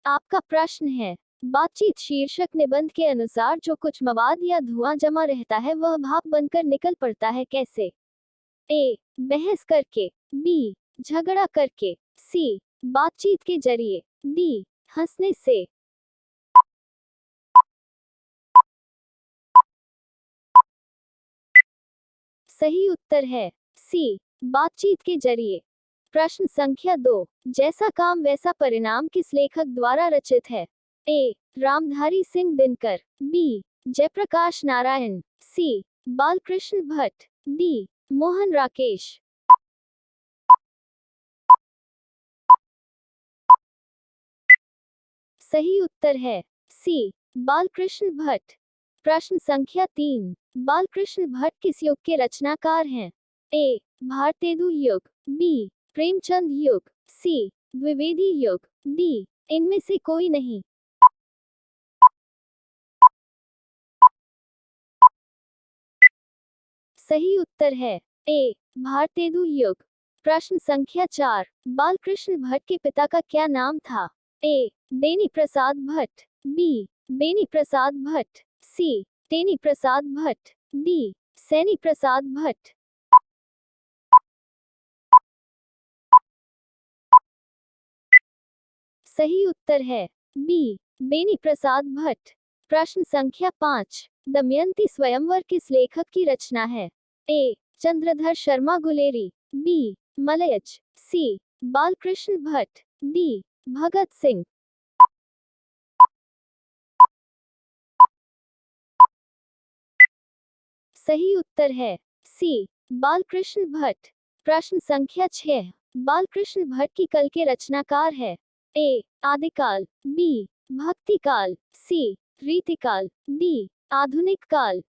आपका प्रश्न है, बातचीत शीर्षक निबंध के अनुसार जो कुछ मवाद या धुआं जमा रहता है वह भाप बनकर निकल पड़ता है कैसे? ए. बहस करके, बी. झगड़ा करके, सी. बातचीत के जरिए, डी. हंसने से। सही उत्तर है सी. बातचीत के जरिए। प्रश्न संख्या 2, जैसा काम वैसा परिणाम किस लेखक द्वारा रचित है? ए. रामधारी सिंह दिनकर, बी. जयप्रकाश नारायण, सी. बालकृष्ण भट्ट, डी. मोहन राकेश। सही उत्तर है सी. बालकृष्ण भट्ट। प्रश्न संख्या 3, बालकृष्ण भट्ट किस युग के रचनाकार हैं? ए. भारतेंदु युग, बी. प्रेमचंद युग, सी. द्विवेदी युग, डी. इनमें से कोई नहीं। सही उत्तर है ए. भारतेंदु युग। प्रश्न संख्या 4, बालकृष्ण भट्ट के पिता का क्या नाम था? ए. बेनी प्रसाद भट्ट, बी. बेनी प्रसाद भट्ट, सी. तेनी प्रसाद भट्ट, डी. सैनी प्रसाद भट्ट। सही उत्तर है बी. बेनी प्रसाद भट्ट। प्रश्न संख्या 5, दमयंती स्वयंवर किस लेखक की रचना है? ए. चंद्रधर शर्मा गुलेरी, बी. मलयज, सी. बालकृष्ण भट्ट, डी. भगत सिंह। सही उत्तर है सी. बालकृष्ण भट्ट। प्रश्न संख्या 6, बालकृष्ण भट्ट की कल के रचनाकार है? ए. आदिकाल, बी. भक्तिकाल, सी. रीतिकाल, डी. आधुनिक काल।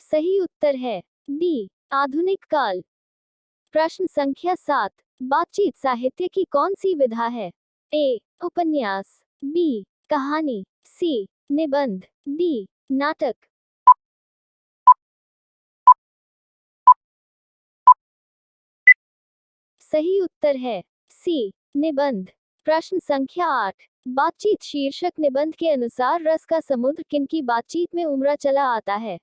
सही उत्तर है डी. आधुनिक काल। प्रश्न संख्या 7, बातचीत साहित्य की कौन सी विधा है? ए. उपन्यास, बी. कहानी, सी. निबंध, डी. नाटक। सही उत्तर है सी. निबंध। प्रश्न संख्या 8, बातचीत शीर्षक निबंध के अनुसार रस का समुद्र किनकी बातचीत में उमड़ा चला आता है?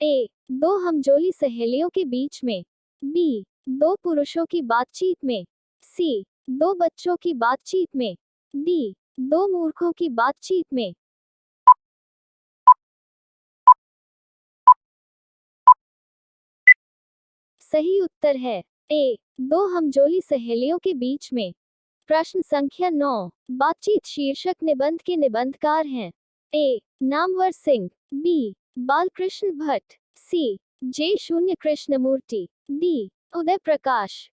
ए. दो हमजोली सहेलियों के बीच में, बी. दो पुरुषों की बातचीत में, सी. दो बच्चों की बातचीत में, डी. दो मूर्खों की बातचीत में। सही उत्तर है ए. दो हमजोली सहेलियों के बीच में। प्रश्न संख्या 9, बातचीत शीर्षक निबंध के निबंधकार हैं? ए. नामवर सिंह, बी. बालकृष्ण भट्ट, सी. जे. शून्य कृष्णमूर्ति, डी. उदय प्रकाश।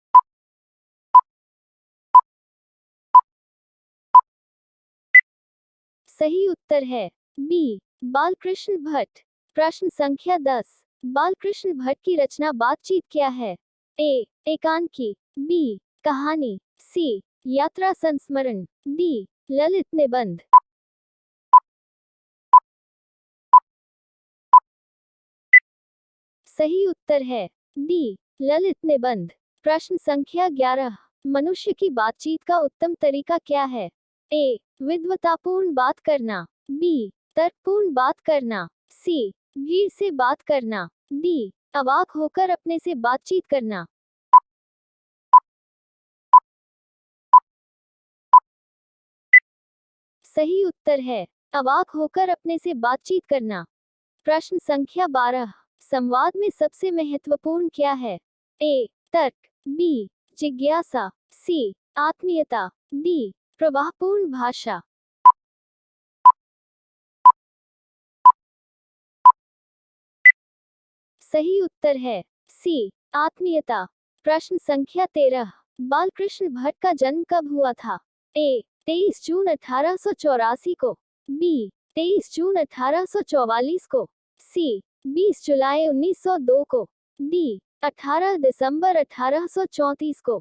सही उत्तर है बी. बालकृष्ण भट्ट। प्रश्न संख्या 10, बालकृष्ण भट्ट की रचना बातचीत क्या है? ए. एकांकी, बी. कहानी, सी. यात्रा संस्मरण, डी. ललित निबंध। सही उत्तर है डी. ललित निबंध। प्रश्न संख्या 11, मनुष्य की बातचीत का उत्तम तरीका क्या है? ए. विद्वतापूर्ण बात करना, बी. तर्कपूर्ण बात करना, सी. भीड़ से बात करना, डी. अवाक होकर अपने से बातचीत करना। सही उत्तर है अवाक होकर अपने से बातचीत करना। प्रश्न संख्या 12, संवाद में सबसे महत्वपूर्ण क्या है? ए. तर्क, बी. जिज्ञासा, सी. आत्मीयता, डी. प्रवाहपूर्ण भाषा। सही उत्तर है सी. आत्मीयता। प्रश्न संख्या 13, बालकृष्ण भट्ट का जन्म कब हुआ था? ए. 23 जून 1884 को, बी. 23 जून 1844 को, सी. 20 जुलाई 1902 को, डी. 18 दिसंबर 1834 को।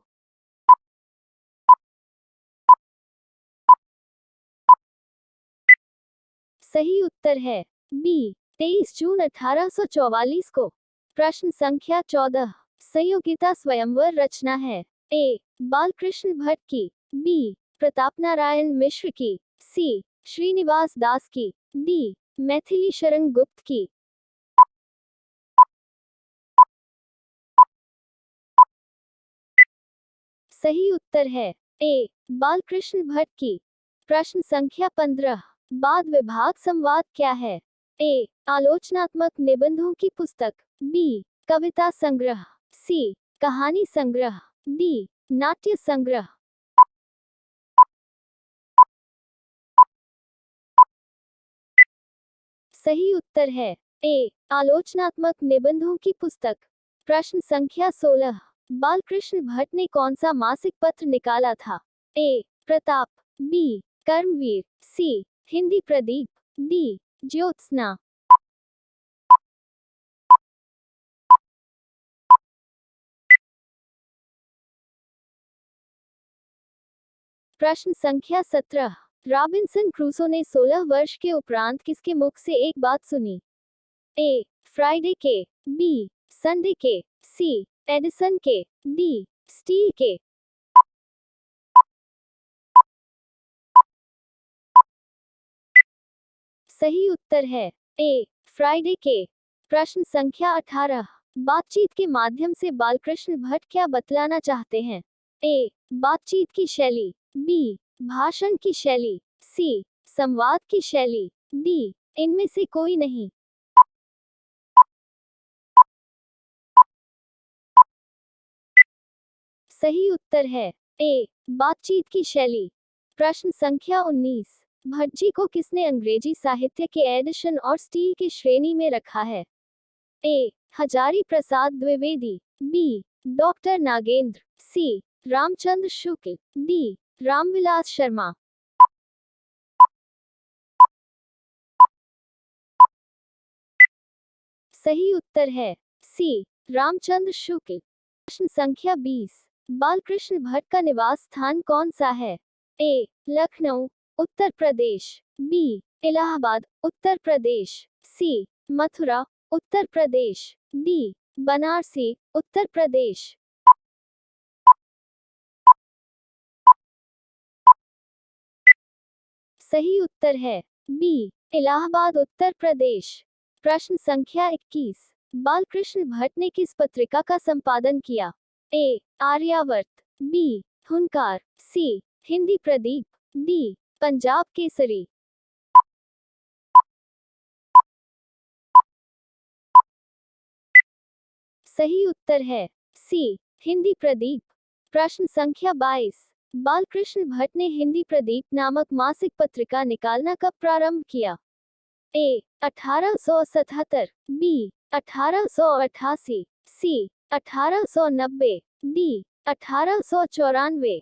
सही उत्तर है बी. 23 जून 1844 को। प्रश्न संख्या 14, संयोगिता स्वयंवर रचना है? ए. बालकृष्ण भट्ट की, बी. प्रताप नारायण मिश्र की, सी. श्रीनिवास दास की, डी. मैथिली शरण गुप्त की। सही उत्तर है ए. बालकृष्ण भट्ट की। प्रश्न संख्या 15। वाद विभाग संवाद क्या है? ए. आलोचनात्मक निबंधों की पुस्तक, बी. कविता संग्रह, सी. कहानी संग्रह, डी. नाट्य संग्रह। सही उत्तर है ए. आलोचनात्मक निबंधों की पुस्तक। प्रश्न संख्या 16। बालकृष्ण भट्ट ने कौन सा मासिक पत्र निकाला था? ए. प्रताप, बी. कर्मवीर, सी. हिंदी प्रदीप, डी. ज्योत्सना। प्रश्न संख्या 17। रॉबिन्सन क्रूसो ने 16 वर्ष के उपरांत किसके मुख से एक बात सुनी? ए. फ्राइडे के, बी. संडे के, सी. एडिसन के, डी. स्टील के। सही उत्तर है ए. फ्राइडे के। प्रश्न संख्या 18। बातचीत के माध्यम से बालकृष्ण भट्ट क्या बतलाना चाहते हैं? ए. बातचीत की शैली, बी. भाषण की शैली, सी. संवाद की शैली, डी. इनमें से कोई नहीं। सही उत्तर है ए. बातचीत की शैली। प्रश्न संख्या 19। भटजी को किसने अंग्रेजी साहित्य के एडिशन और स्टील की श्रेणी में रखा है? ए. हजारी प्रसाद द्विवेदी, बी. डॉक्टर नागेंद्र, सी. रामचंद्र शुक्ल, डी. रामविलास शर्मा। सही उत्तर है सी. रामचंद्र शुक्ल। प्रश्न संख्या 20। बालकृष्ण भट्ट का निवास स्थान कौन सा है? ए. लखनऊ, उत्तर प्रदेश, बी. इलाहाबाद, उत्तर प्रदेश, सी. मथुरा, उत्तर प्रदेश, डी. बनारसी, उत्तर प्रदेश। सही उत्तर है बी. इलाहाबाद, उत्तर प्रदेश। प्रश्न संख्या 21। बालकृष्ण भट्ट ने किस पत्रिका का संपादन किया? ए. आर्यावर्त, बी. हुनकार, सी. हिंदी प्रदीप, डी. पंजाब केसरी। सही उत्तर है सी. हिंदी प्रदीप। प्रश्न संख्या 22। बालकृष्ण भट्ट ने हिंदी प्रदीप नामक मासिक पत्रिका निकालना कब प्रारंभ किया? ए. 1877, बी. 1888, सी. 1890, डी. 1894।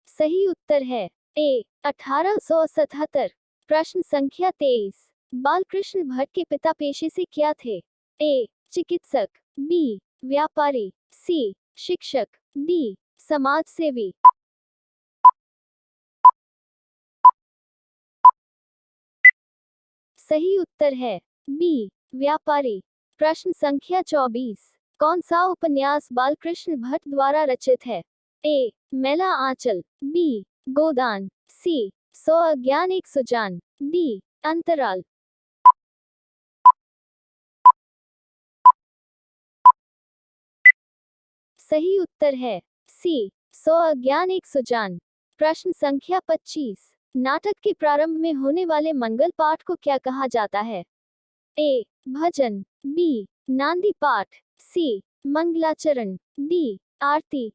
सही उत्तर है ए. 1877। प्रश्न संख्या 23। बालकृष्ण भट्ट के पिता पेशे से क्या थे? ए. चिकित्सक, बी. व्यापारी, सी. शिक्षक, डी. समाजसेवी। सही उत्तर है बी. व्यापारी। प्रश्न संख्या 24। कौन सा उपन्यास बालकृष्ण भट्ट द्वारा रचित है? ए. मैला आंचल, बी. गोदान, सी. सौ अज्ञान एक सुजान, डी. अंतराल। सही उत्तर है सी. सौ अज्ञान एक सुजान। प्रश्न संख्या 25। नाटक के प्रारंभ में होने वाले मंगल पाठ को क्या कहा जाता है? ए. भजन, बी. नांदी पाठ, सी. मंगलाचरण, डी. आरती।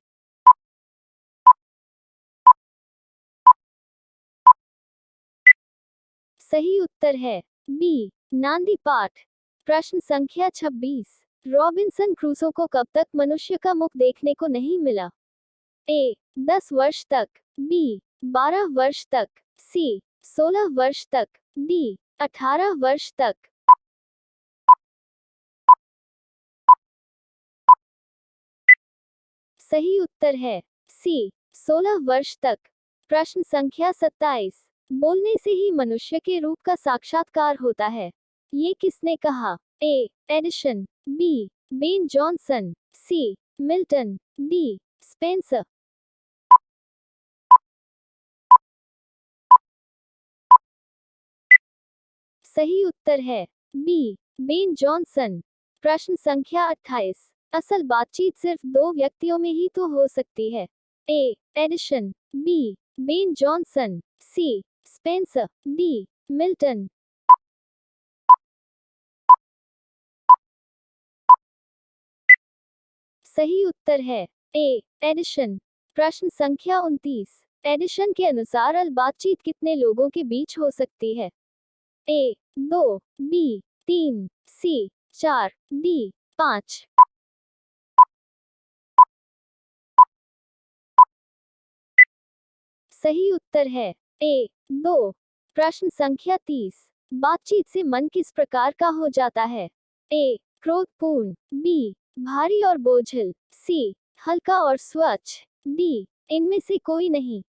सही उत्तर है बी. नांदी पाठ। प्रश्न संख्या 26। रॉबिन्सन क्रूसो को कब तक मनुष्य का मुख देखने को नहीं मिला? ए. 10 वर्ष तक, बी. 12 वर्ष तक, सी. 16 वर्ष तक, डी. 18 वर्ष तक। सही उत्तर है सी. 16 वर्ष तक। प्रश्न संख्या 27। बोलने से ही मनुष्य के रूप का साक्षात्कार होता है। ये किसने कहा? A. Addison, B. Ben Jonson, C. Milton, D. Spenser. सही उत्तर है बी. Ben Johnson. प्रश्न संख्या 28। असल बातचीत सिर्फ दो व्यक्तियों में ही तो हो सकती है। A. Addison, B. Ben Jonson, C. Spenser, D. Milton. सही उत्तर है ए. एडिशन। प्रश्न संख्या 29। एडिशन के अनुसार अल बातचीत कितने लोगों के बीच हो सकती है? ए. 2, बी. 3, सी. 4, डी. 5। सही उत्तर है ए. 2। प्रश्न संख्या 30। बातचीत से मन किस प्रकार का हो जाता है? ए. क्रोधपूर्ण, बी. भारी और बोझिल, सी. हल्का और स्वच्छ, डी. इनमें से कोई नहीं।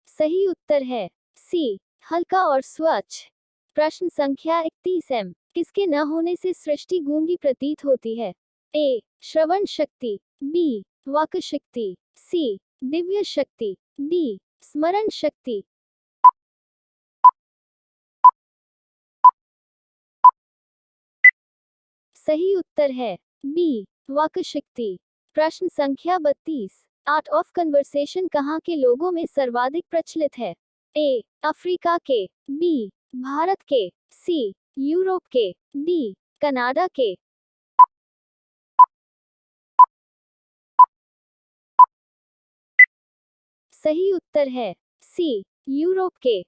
सही उत्तर है सी. हल्का और स्वच्छ। प्रश्न संख्या 31 एम. किसके न होने से सृष्टि गूंगी प्रतीत होती है? ए. श्रवण शक्ति, बी. वाक शक्ति, सी. दिव्य शक्ति, डी. स्मरण शक्ति। सही उत्तर है बी. वाक शक्ति। प्रश्न संख्या 32। आर्ट ऑफ कन्वर्सेशन कहाँ के लोगों में सर्वाधिक प्रचलित है? ए. अफ्रीका के, बी. भारत के, सी. यूरोप के, डी. कनाडा के। सही उत्तर है सी. यूरोप के।